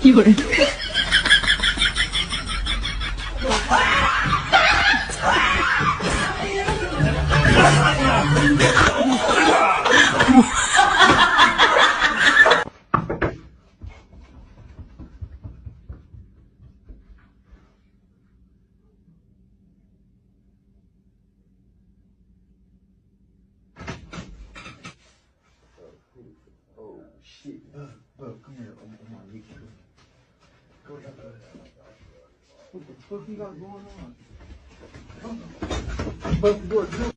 有人。Oh shit. Bro, come here. I'm gonna get you. Go ahead. What the fuck you got going on? But